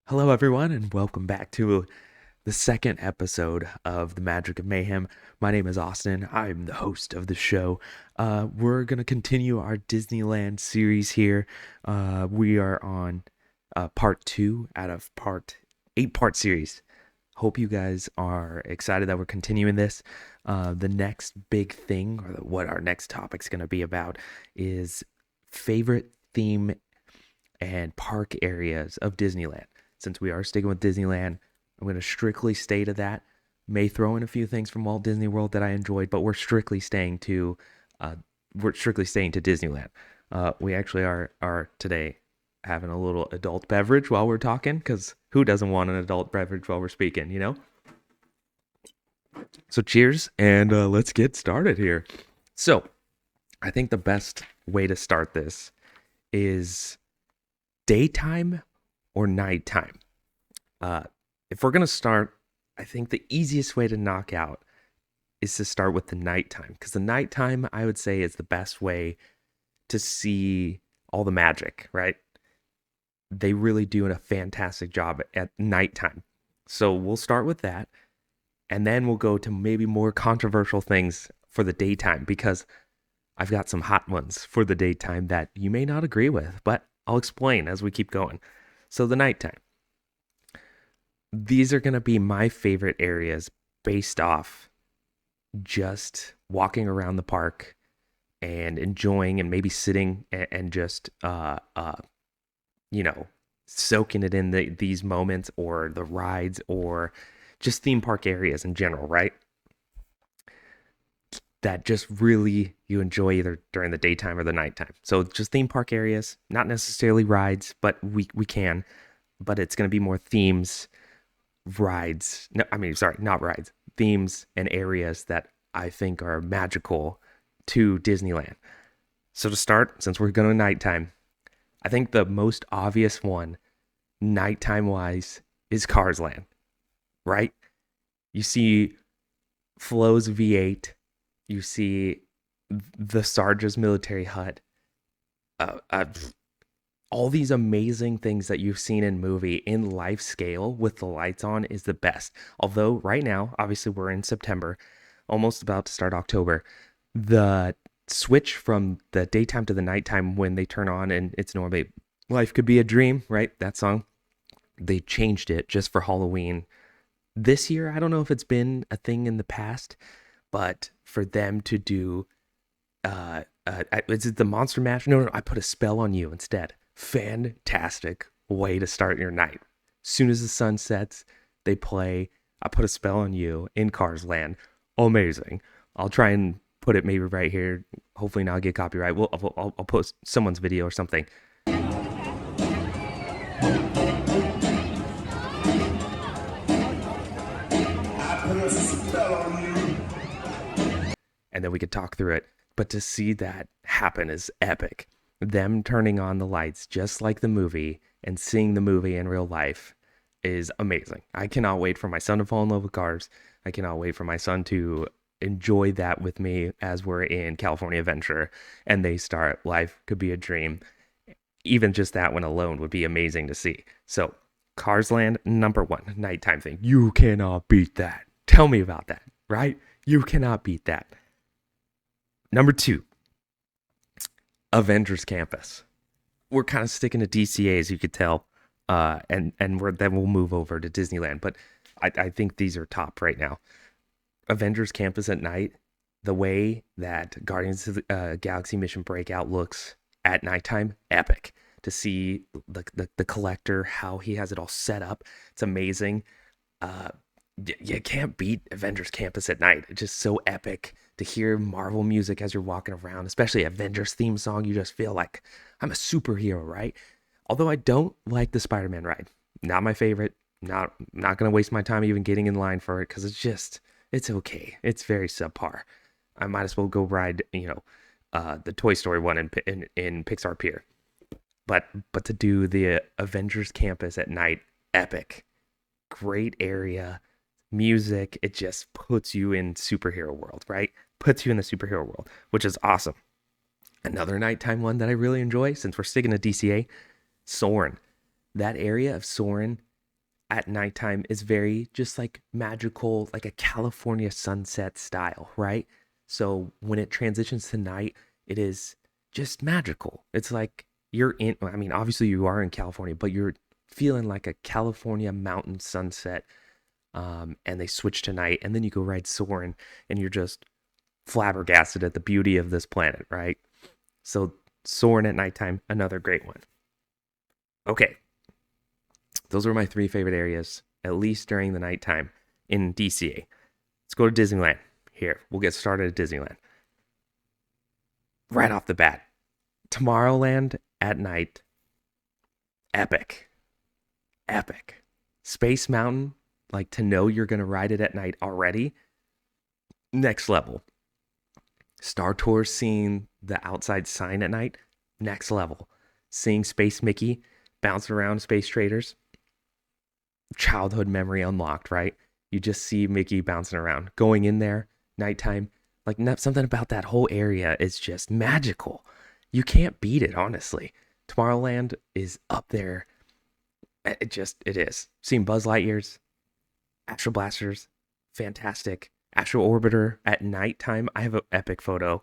Hello, everyone, and welcome back to the second episode of the Magic of Mayhem. My name is Austin. I'm the host of the show. We're going to continue our Disneyland series here. We are on part two out of part 8-part series. Hope you guys are excited that we're continuing this. The next big thing, or what our next topic's going to be about, is favorite theme and park areas of Disneyland. Since we are sticking with Disneyland, I'm going to strictly stay to that. May throw in a few things from Walt Disney World that I enjoyed, but uh, we're strictly staying to Disneyland. We actually are today having a little adult beverage while we're talking, because who doesn't want an adult beverage while we're speaking, you know? So cheers, and let's get started here. So I think the best way to start this is daytime or nighttime. If we're gonna start, I think the easiest way to knock out is to start with the nighttime, because the nighttime, I would say, is the best way to see all the magic, right? They really do a fantastic job at nighttime. So we'll start with that, and then we'll go to maybe more controversial things for the daytime, because I've got some hot ones for the daytime that you may not agree with, but I'll explain as we keep going. So the nighttime. These are going to be my favorite areas based off just walking around the park and enjoying and maybe sitting and just you know soaking it in these moments, or the rides, or just theme park areas in general, right? That just really you enjoy either during the daytime or the nighttime. So just theme park areas, not necessarily rides, but we can, but it's going to be more themes, rides. No, I mean, sorry, not rides, themes and areas that I think are magical to Disneyland. So to start, since we're going to nighttime, I think the most obvious one, nighttime wise, is Cars Land, right? You see Flo's V8, you see the Sarge's military hut, uh, uh, all these amazing things that you've seen in movie in life scale with the lights on is the best. Although right now, obviously we're in September, almost about to start October, the switch from the daytime to the nighttime when they turn on, and it's normally Life Could Be a Dream, right? That song. They changed it just for Halloween this year. I don't know if it's been a thing in the past, but for them to do is it the Monster Mash? No, I put a spell on you instead. Fantastic way to start your night. Soon as the sun sets, they play I Put a Spell on You in Cars Land. Amazing. I'll try and put it maybe right here. Hopefully not get copyright. I'll post someone's video or something. I put a spell on you. And then we could talk through it. But to see that happen is epic. Them turning on the lights just like the movie and seeing the movie in real life is amazing. I cannot wait for my son to fall in love with cars. I cannot wait for my son to enjoy that with me as we're in California Adventure and they start Life Could Be a Dream. Even just that one alone would be amazing to see. So, Cars Land, number one, nighttime thing. You cannot beat that. Tell me about that, right? You cannot beat that. Number two, Avengers Campus. We're kind of sticking to DCA, as you could tell, and then we'll move over to Disneyland. But I think these are top right now. Avengers Campus at night, the way that Guardians of the Galaxy Mission Breakout looks at nighttime, epic. To see the collector, how he has it all set up, it's amazing. Uh, you can't beat Avengers Campus at night. It's just so epic to hear Marvel music as you're walking around, especially Avengers theme song. You just feel like I'm a superhero, right? Although I don't like the Spider-Man ride, not my favorite. Not gonna waste my time even getting in line for it, because it's okay. It's very subpar. I might as well go ride the Toy Story one in Pixar Pier. But to do the Avengers Campus at night, epic, great area, music. It just puts you in superhero world, right? Puts you in the superhero world, which is awesome. Another nighttime one that I really enjoy, since we're sticking to DCA, Soarin'. That area of Soarin', at nighttime is very just like magical, like a California sunset style, right? So when it transitions to night, it is just magical. It's like you're in, I mean, obviously you are in California, but you're feeling like a California mountain sunset. And they switch to night, and then you go ride Soarin', and you're just flabbergasted at the beauty of this planet, right? So Soarin' at nighttime, another great one. Okay, those were my three favorite areas, at least during the nighttime in DCA. Let's go to Disneyland. Here, we'll get started at Disneyland. Right off the bat, Tomorrowland at night, epic. Epic. Space Mountain, like to know you're going to ride it at night already, next level. Star Tours, seeing the outside sign at night, next level. Seeing Space Mickey bounce around Space Traders, childhood memory unlocked, right? You just see Mickey bouncing around. Going in there, nighttime, like something about that whole area is just magical. You can't beat it, honestly. Tomorrowland is up there. It is. Seeing Buzz Lightyear's, Astro Blasters, fantastic. Astro Orbiter at nighttime. I have an epic photo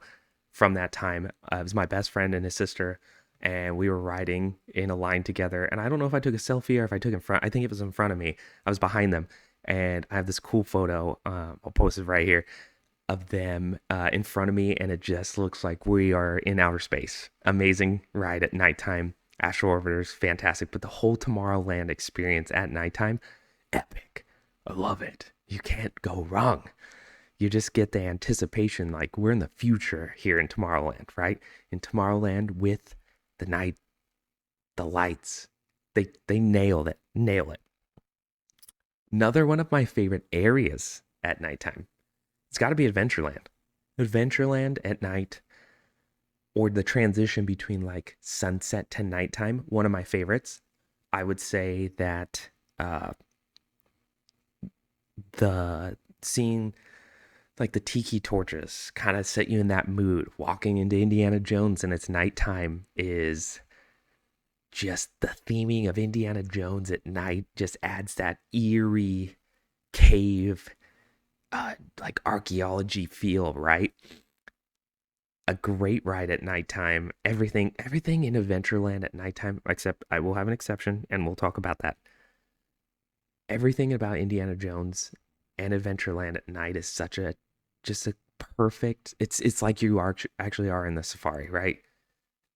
from that time. It was my best friend and his sister, and we were riding in a line together. And I don't know if I took a selfie or if I took in front. I think it was in front of me. I was behind them, and I have this cool photo. I'll post it right here of them in front of me, and it just looks like we are in outer space. Amazing ride at nighttime. Astro Orbiter is fantastic, but the whole Tomorrowland experience at nighttime, epic. I love it. You can't go wrong. You just get the anticipation, like we're in the future here in Tomorrowland, right? In Tomorrowland with the night, the lights, they nail it. Another one of my favorite areas at nighttime, it's got to be Adventureland. Adventureland at night, or the transition between like sunset to nighttime, one of my favorites. I would say that the scene, like the tiki torches, kind of set you in that mood. Walking into Indiana Jones and it's nighttime is just the theming of Indiana Jones at night just adds that eerie cave, like archaeology feel, right? A great ride at nighttime. Everything in Adventureland at nighttime, except I will have an exception, and we'll talk about that. Everything about Indiana Jones and Adventureland at night is such a just a perfect. It's like you are actually are in the safari, right?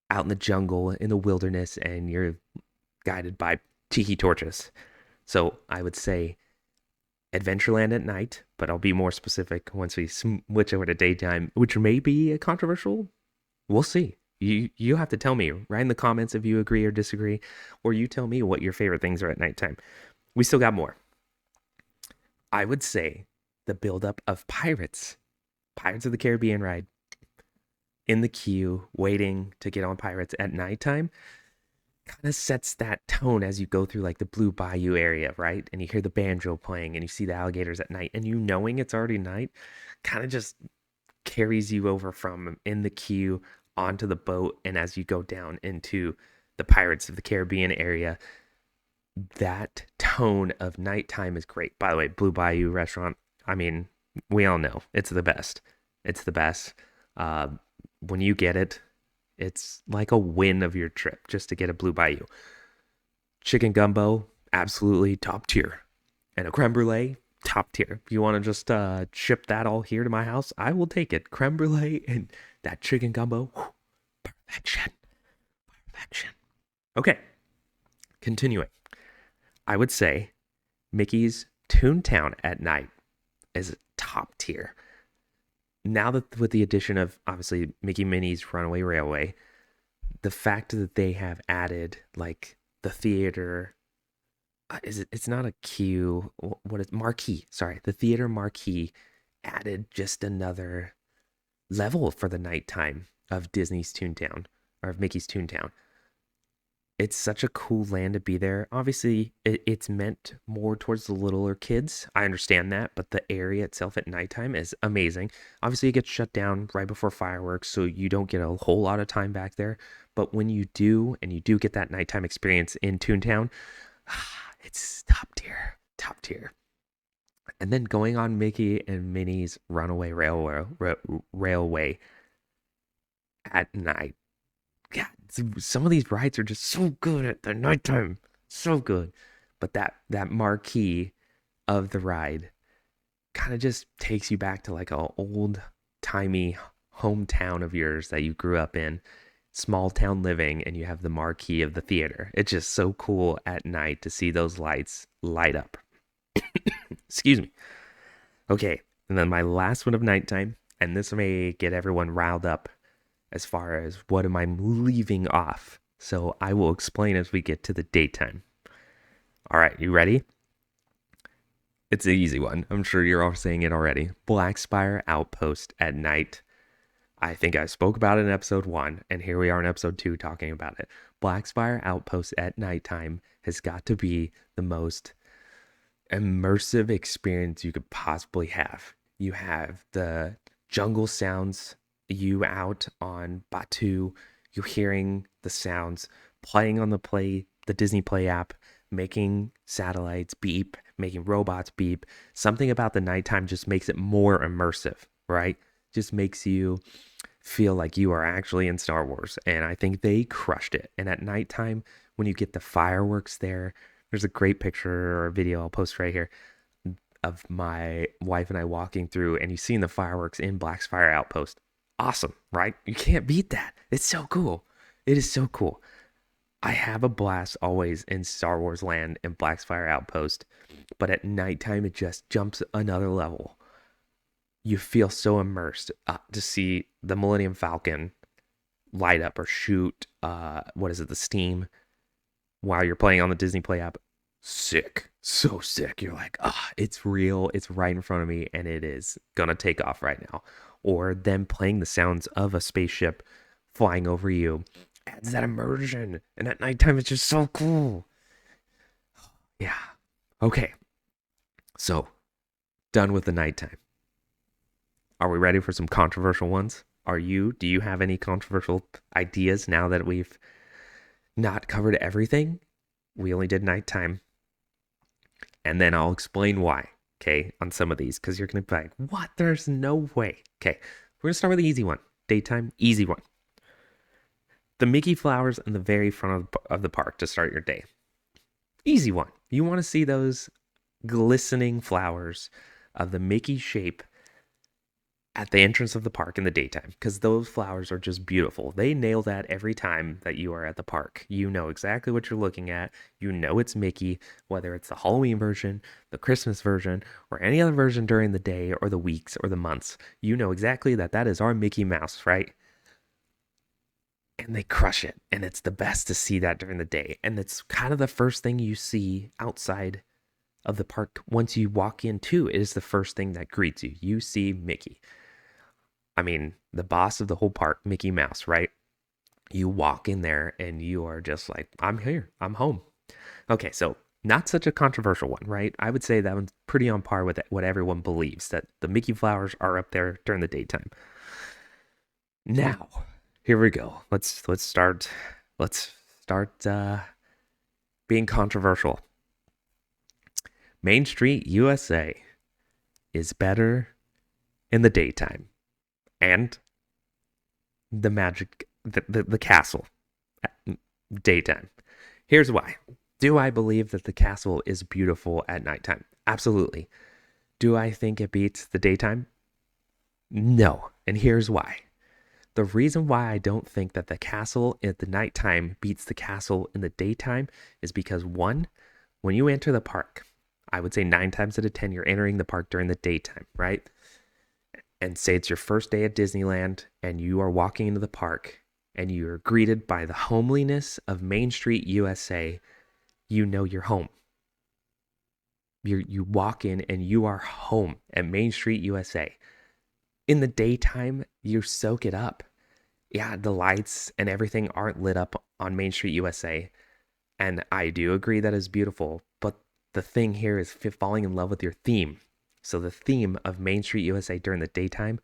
Out in the jungle, in the wilderness, and you're guided by tiki torches. So I would say Adventureland at night, but I'll be more specific once we switch over to daytime, which may be a controversial. We'll see. You have to tell me. Write in the comments if you agree or disagree, or you tell me what your favorite things are at nighttime. We still got more. I would say the buildup of Pirates of the Caribbean ride, in the queue, waiting to get on Pirates at nighttime, kind of sets that tone as you go through like the Blue Bayou area, right? And you hear the banjo playing and you see the alligators at night, and you knowing it's already night kind of just carries you over from in the queue onto the boat. And as you go down into the Pirates of the Caribbean area, that tone of nighttime is great. By the way, Blue Bayou restaurant, I mean, we all know it's the best. It's the best. When you get it, it's like a win of your trip just to get a Blue Bayou. Chicken gumbo, absolutely top tier. And a creme brulee, top tier. If you want to just ship that all here to my house, I will take it. Creme brulee and that chicken gumbo, whew, perfection. Perfection. Okay, continuing. I would say Mickey's Toontown at night is top tier. Now that with the addition of obviously Mickey Minnie's Runaway Railway, the fact that they have added like the theater, it's not a queue, what is marquee? Sorry, the theater marquee added just another level for the nighttime of Disney's Toontown, or of Mickey's Toontown. It's such a cool land to be there. Obviously, it's meant more towards the littler kids. I understand that, but the area itself at nighttime is amazing. Obviously, it gets shut down right before fireworks, so you don't get a whole lot of time back there. But when you do, and you do get that nighttime experience in Toontown, it's top tier. tier. And then going on Mickey and Minnie's Runaway Railway at night. Yeah, some of these rides are just so good at the nighttime. So good. But that marquee of the ride kind of just takes you back to like a old timey hometown of yours that you grew up in, small town living, and you have the marquee of the theater. It's just so cool at night to see those lights light up. Excuse me. Okay, and then my last one of nighttime, and this may get everyone riled up as far as what am I leaving off. So I will explain as we get to the daytime. All right, you ready? It's an easy one. I'm sure you're all saying it already. Black Spire Outpost at night. I think I spoke about it in episode 1, and here we are in episode 2 talking about it. Black Spire Outpost at nighttime has got to be the most immersive experience you could possibly have. You have the jungle sounds, you out on Batu, you're hearing the sounds playing on the Disney Play app, making satellites beep, making robots beep. Something about the nighttime just makes it more immersive, right? Just makes you feel like you are actually in Star Wars. And I think they crushed it. And at nighttime, when you get the fireworks there's a great picture or a video I'll post right here of my wife and I walking through, and you see the fireworks in Black Spire Outpost. Awesome, right? You can't beat that. It's so cool. It is so cool. I have a blast always in Star Wars Land and Black Spire Outpost, but at nighttime it just jumps another level. You feel so immersed to see the Millennium Falcon light up or shoot, the steam while you're playing on the Disney Play app. Sick. So sick. You're like, it's real. It's right in front of me, and it is going to take off right now. Or them playing the sounds of a spaceship flying over you adds that immersion. And at nighttime, it's just so cool. Yeah. Okay. So, done with the nighttime. Are we ready for some controversial ones? Do you have any controversial ideas now that we've not covered everything? We only did nighttime. And then I'll explain why, okay, on some of these, because you're going to be like, what? There's no way. Okay, we're going to start with the easy one. Daytime, easy one. The Mickey flowers in the very front of the park to start your day. Easy one. You want to see those glistening flowers of the Mickey shape at the entrance of the park in the daytime, because those flowers are just beautiful. They nail that every time that you are at the park. You know exactly what you're looking at. You know it's Mickey, whether it's the Halloween version, the Christmas version, or any other version during the day or the weeks or the months. You know exactly that is our Mickey Mouse, right? And they crush it, and it's the best to see that during the day. And it's kind of the first thing you see outside of the park. Once you walk in too, it is the first thing that greets you. You see Mickey. I mean, the boss of the whole park, Mickey Mouse, right? You walk in there and you are just like, I'm here, I'm home. Okay, so not such a controversial one, right? I would say that one's pretty on par with what everyone believes, that the Mickey flowers are up there during the daytime. Now, here we go. Let's start being controversial. Main Street USA is better in the daytime. And the castle daytime. Here's why. Do I believe that the castle is beautiful at nighttime? Absolutely. Do I think it beats the daytime? No. And here's why. The reason why I don't think that the castle at the nighttime beats the castle in the daytime is because, one, when you enter the park, I would say 9 times out of 10, you're entering the park during the daytime, right? And say it's your first day at Disneyland and you are walking into the park and you're greeted by the homeliness of Main Street USA, you know you're home. You walk in and you are home at Main Street USA. In the daytime, you soak it up. Yeah, the lights and everything aren't lit up on Main Street USA. And I do agree that is beautiful, but the thing here is falling in love with your theme. So the theme of Main Street USA during the daytime,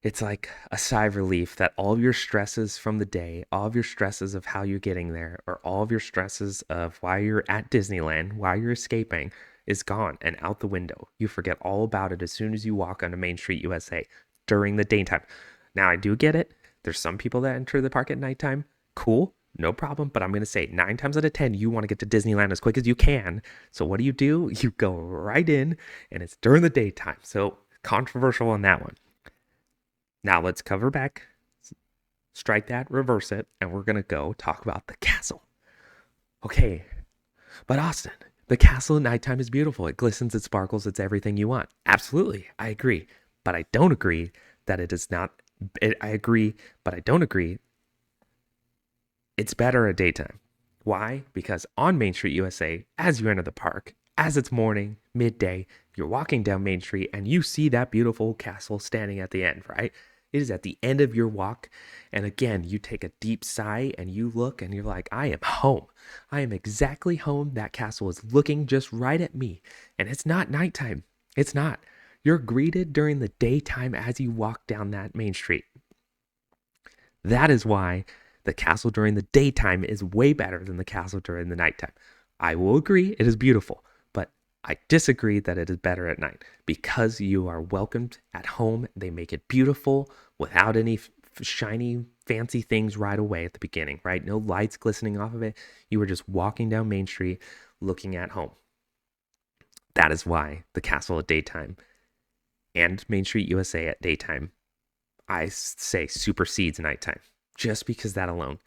it's like a sigh of relief that all of your stresses from the day, all of your stresses of how you're getting there, or all of your stresses of why you're at Disneyland, why you're escaping, is gone and out the window. You forget all about it as soon as you walk onto Main Street USA during the daytime. Now, I do get it. There's some people that enter the park at nighttime. Cool, no problem. But I'm going to say 9 times out of 10, you want to get to Disneyland as quick as you can. So what do? You go right in, and it's during the daytime. So controversial on that one. Now let's cover back, strike that, reverse it, and we're going to go talk about the castle. Okay, but Austin, the castle at nighttime is beautiful. It glistens, it sparkles, it's everything you want. Absolutely, I agree. But I don't agree that it is not. I agree, but I don't agree. It's better at daytime. Why? Because on Main Street USA, as you enter the park, as it's morning, midday, you're walking down Main Street and you see that beautiful castle standing at the end, right? It is at the end of your walk. And again, you take a deep sigh and you look and you're like, I am home. I am exactly home. That castle is looking just right at me. And it's not nighttime. It's not. You're greeted during the daytime as you walk down that Main Street. That is why the castle during the daytime is way better than the castle during the nighttime. I will agree, it is beautiful, but I disagree that it is better at night because you are welcomed at home. They make it beautiful without any shiny, fancy things right away at the beginning, right? No lights glistening off of it. You were just walking down Main Street looking at home. That is why the castle at daytime and Main Street USA at daytime, I say, supersedes nighttime. Just because that alone.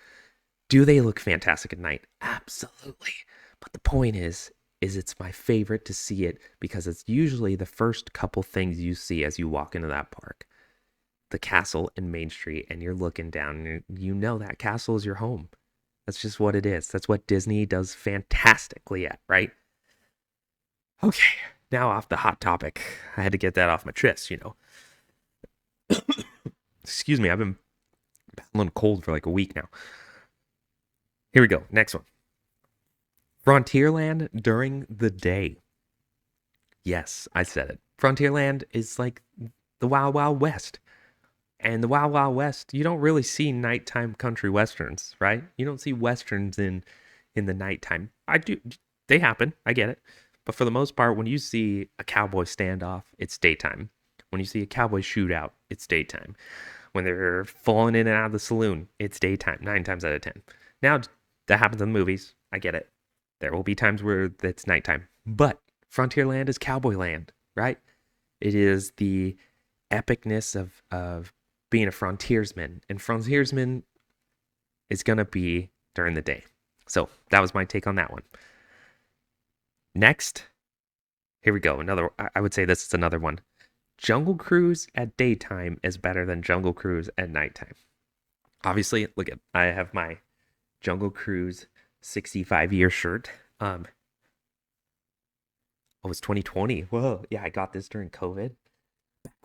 Do they look fantastic at night? Absolutely. But the point is it's my favorite to see it because it's usually the first couple things you see as you walk into that park. The castle and Main Street, and you're looking down and you know that castle is your home. That's just what it is. That's what Disney does fantastically at, right? Okay, now off the hot topic. I had to get that off my chest, Excuse me, I've been battling cold for like a week now. Here we go. Next one. Frontierland during the day. Yes, I said it. Frontierland is like the Wild Wild West. And the Wild Wild West, you don't really see nighttime country westerns, right? You don't see westerns in the nighttime. I do. They happen. I get it. But for the most part, when you see a cowboy standoff, it's daytime. When you see a cowboy shootout, it's daytime. When they're falling in and out of the saloon, it's daytime, 9 times out of 10. Now, that happens in movies. I get it. There will be times where it's nighttime. But Frontierland is cowboy land, right? It is the epicness of being a frontiersman. And frontiersman is going to be during the day. So that was my take on that one. Next, here we go. I would say this is another one. Jungle Cruise at daytime is better than Jungle Cruise at nighttime. Obviously, I have my Jungle Cruise 65-year shirt. It was 2020. Whoa, yeah, I got this during COVID.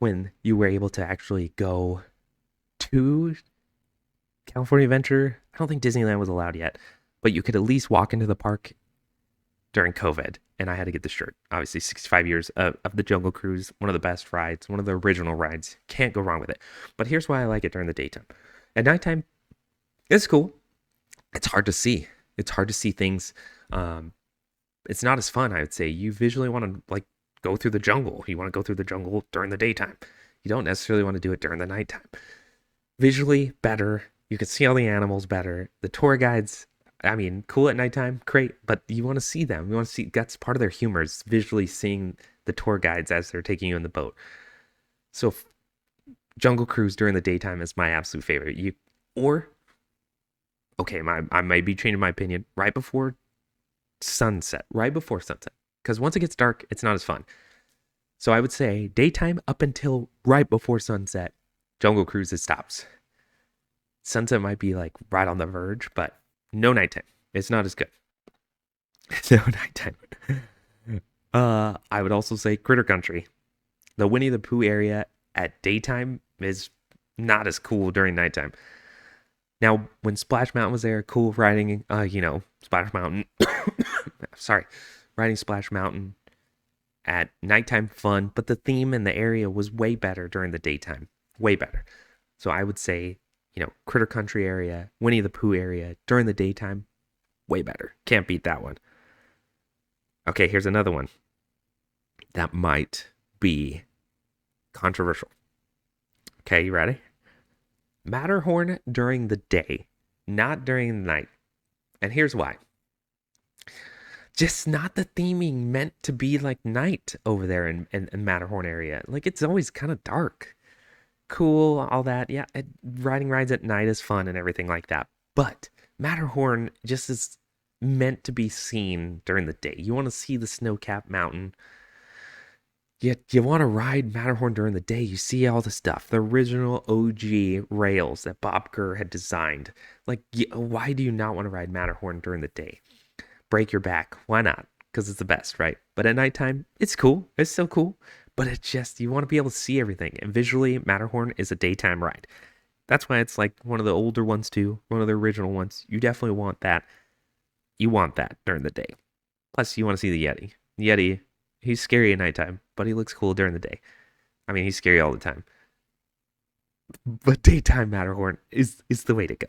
When you were able to actually go to California Adventure. I don't think Disneyland was allowed yet, but you could at least walk into the park during COVID, and I had to get the shirt. Obviously, 65 years of the Jungle Cruise, one of the best rides, one of the original rides. Can't go wrong with it. But here's why I like it during the daytime. At nighttime, it's cool. It's hard to see. It's hard to see things. It's not as fun, I would say. You visually want to go through the jungle. You want to go through the jungle during the daytime. You don't necessarily want to do it during the nighttime. Visually better. You can see all the animals better. The tour guides, cool at nighttime, great, but you want to see them. You want to see, that's part of their humor, is visually seeing the tour guides as they're taking you in the boat. So Jungle Cruise during the daytime is my absolute favorite. I might be changing my opinion right before sunset. Because once it gets dark, it's not as fun. So I would say daytime up until right before sunset, Jungle Cruise, it stops. Sunset might be right on the verge, but no nighttime. It's not as good. No nighttime. I would also say Critter Country. The Winnie the Pooh area at daytime is not as cool during nighttime. Now, when Splash Mountain was there, cool riding, Splash Mountain. Sorry. Riding Splash Mountain at nighttime, fun, but the theme and the area was way better during the daytime. Way better. So I would say, Critter Country area, Winnie the Pooh area during the daytime, way better. Can't beat that one. Okay, here's another one. that might be controversial. Okay, you ready? Matterhorn during the day, not during the night. And here's why. Just not the theming meant to be like night over there in Matterhorn area. Like it's always kind of dark. Cool, all that. Yeah, riding rides at night is fun and everything like that. But Matterhorn just is meant to be seen during the day. You want to see the snow-capped mountain. You want to ride Matterhorn during the day. You see all the stuff, the original OG rails that Bob Kerr had designed. Like, why do you not want to ride Matterhorn during the day? Break your back. Why not? Because it's the best, right? But at nighttime, it's cool. It's still cool. But it's just, you want to be able to see everything. And visually, Matterhorn is a daytime ride. That's why it's like one of the older ones too, one of the original ones. You definitely want that. You want that during the day. Plus, you want to see the Yeti. The Yeti, he's scary at nighttime, but he looks cool during the day. I mean, he's scary all the time. But daytime Matterhorn is the way to go.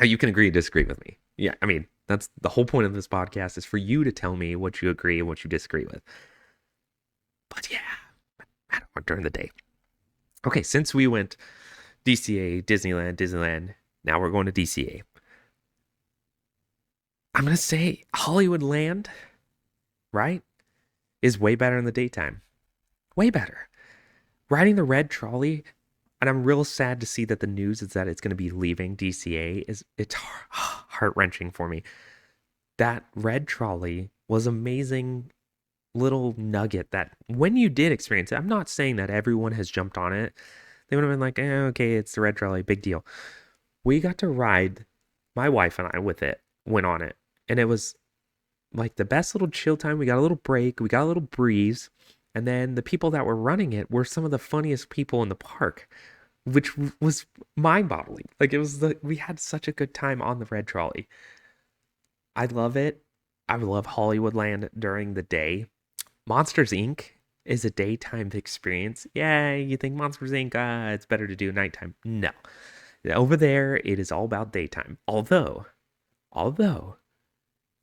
You can agree or disagree with me. Yeah, I mean, that's the whole point of this podcast is for you to tell me what you agree and what you disagree with. But yeah, Matterhorn during the day. Okay, since we went DCA, Disneyland, now we're going to DCA. I'm going to say Hollywoodland, right, is way better in the daytime. Way better. Riding the red trolley, and I'm real sad to see that the news is that it's going to be leaving DCA. It's heart-wrenching for me. That red trolley was amazing little nugget that when you did experience it, I'm not saying that everyone has jumped on it. They would have been like, okay, it's the red trolley, big deal. We got to ride, my wife and I with it, went on it. And it was like the best little chill time. We got a little break, we got a little breeze. And then the people that were running it were some of the funniest people in the park, which was mind-boggling. Like we had such a good time on the red trolley. I love it. I love Hollywoodland during the day. Monsters Inc. is a daytime experience. Yeah, you think Monsters Inc. It's better to do nighttime. No. Over there, it is all about daytime. Although,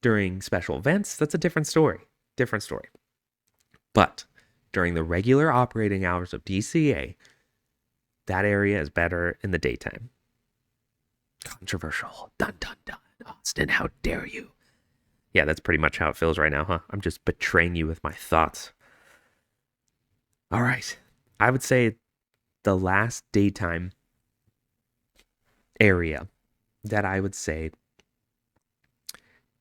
during special events, that's a different story. Different story. But during the regular operating hours of DCA, that area is better in the daytime. Controversial. Dun, dun, dun. Austin, how dare you? Yeah, that's pretty much how it feels right now, huh? I'm just betraying you with my thoughts. All right. I would say the last daytime area that I would say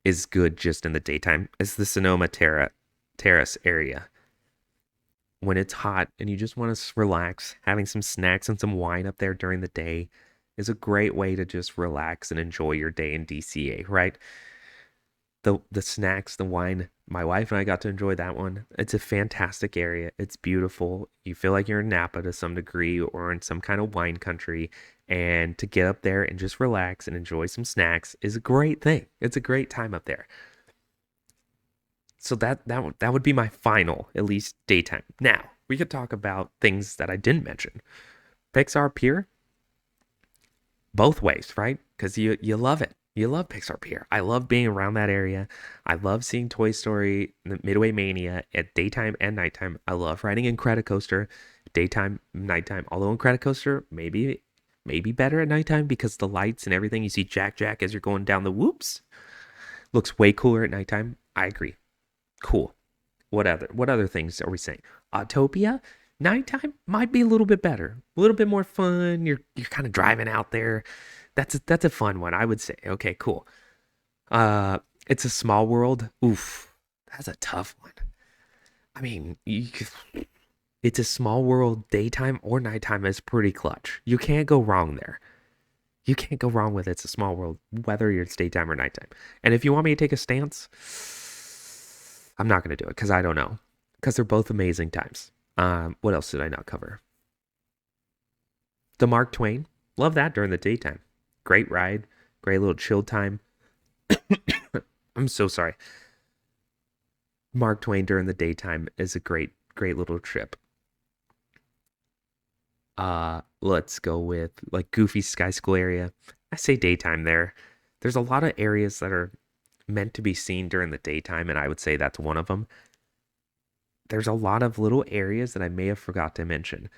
is good just in the daytime is the Sonoma Terrace area. When it's hot and you just want to relax, having some snacks and some wine up there during the day is a great way to just relax and enjoy your day in DCA, right? The snacks, the wine, my wife and I got to enjoy that one. It's a fantastic area. It's beautiful. You feel like you're in Napa to some degree or in some kind of wine country. And to get up there and just relax and enjoy some snacks is a great thing. It's a great time up there. So that would be my final, at least daytime. Now, we could talk about things that I didn't mention. Pixar Pier, both ways, right? Because you love it. You love Pixar Pier. I love being around that area. I love seeing Toy Story, Midway Mania at daytime and nighttime. I love riding Incredicoaster, daytime, nighttime. Although Incredicoaster maybe better at nighttime because the lights and everything. You see Jack as you're going down the whoops. Looks way cooler at nighttime. I agree. Cool. What other things are we saying? Autopia, nighttime might be a little bit better, a little bit more fun. You're kind of driving out there. That's a fun one, I would say. Okay, cool. It's a Small World. Oof, that's a tough one. I mean, it's a Small World. Daytime or nighttime is pretty clutch. You can't go wrong there. You can't go wrong with It's a Small World, whether it's daytime or nighttime. And if you want me to take a stance, I'm not going to do it because I don't know. Because they're both amazing times. What else did I not cover? The Mark Twain. Love that during the daytime. Great ride. Great little chill time. I'm so sorry. Mark Twain during the daytime is a great little trip. Let's go with like Goofy Sky School area. I say daytime there. There's a lot of areas that are meant to be seen during the daytime, and I would say that's one of them. there's a lot of little areas that I may have forgot to mention,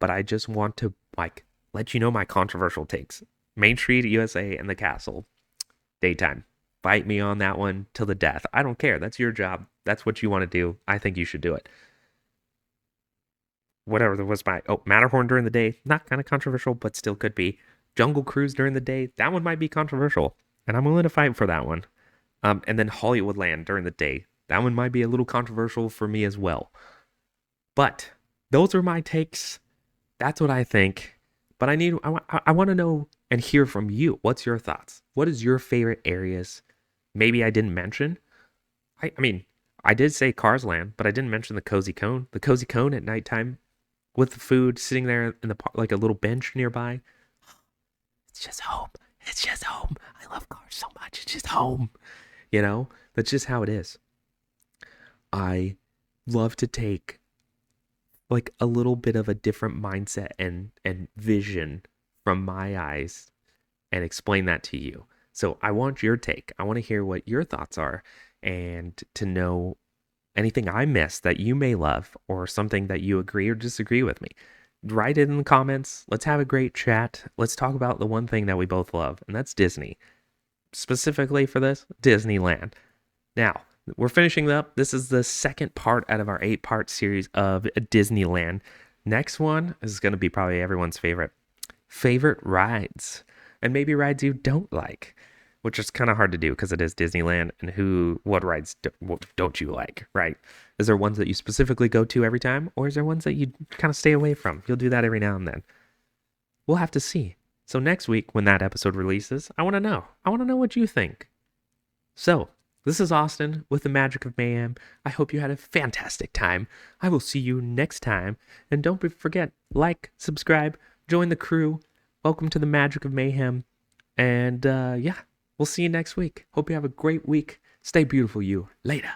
but I just want to like let you know my controversial takes. Main Street USA and the castle. Daytime. Fight me on that one till the death. I don't care. That's your job. That's what you want to do. I think you should do it. Whatever there was my Matterhorn during the day, not kind of controversial, but still could be. Jungle Cruise during the day, that one might be controversial, and I'm willing to fight for that one. And then Hollywoodland during the day, that one might be a little controversial for me as well. But those are my takes. That's what I think. But I want to know and hear from you. What's your thoughts? What is your favorite areas? Maybe I didn't mention. I mean, I did say Cars Land, but I didn't mention the Cozy Cone. The Cozy Cone at nighttime with the food sitting there in the park, like a little bench nearby. It's just home. It's just home. I love Cars so much. It's just home. You know, that's just how it is. I love to take like a little bit of a different mindset and vision from my eyes and explain that to you. So I want your take. I want to hear what your thoughts are and to know anything I missed that you may love or something that you agree or disagree with me. Write it in the comments. Let's have a great chat. Let's talk about the one thing that we both love, and that's Disney. Specifically for this, Disneyland. Now, we're finishing up. This is the second part out of our 8-part series of Disneyland. Next one is going to be probably everyone's favorite rides, and maybe rides you don't like, which is kind of hard to do because it is Disneyland. And what rides don't you like, right? Is there ones that you specifically go to every time, or is there ones that you kind of stay away from? You'll do that every now and then. We'll have to see. So next week, when that episode releases, I want to know. I want to know what you think. So, this is Austin with the Magic of Mayhem. I hope you had a fantastic time. I will see you next time. And don't forget, like, subscribe, join the crew. Welcome to the Magic of Mayhem. And yeah, we'll see you next week. Hope you have a great week. Stay beautiful, you. Later.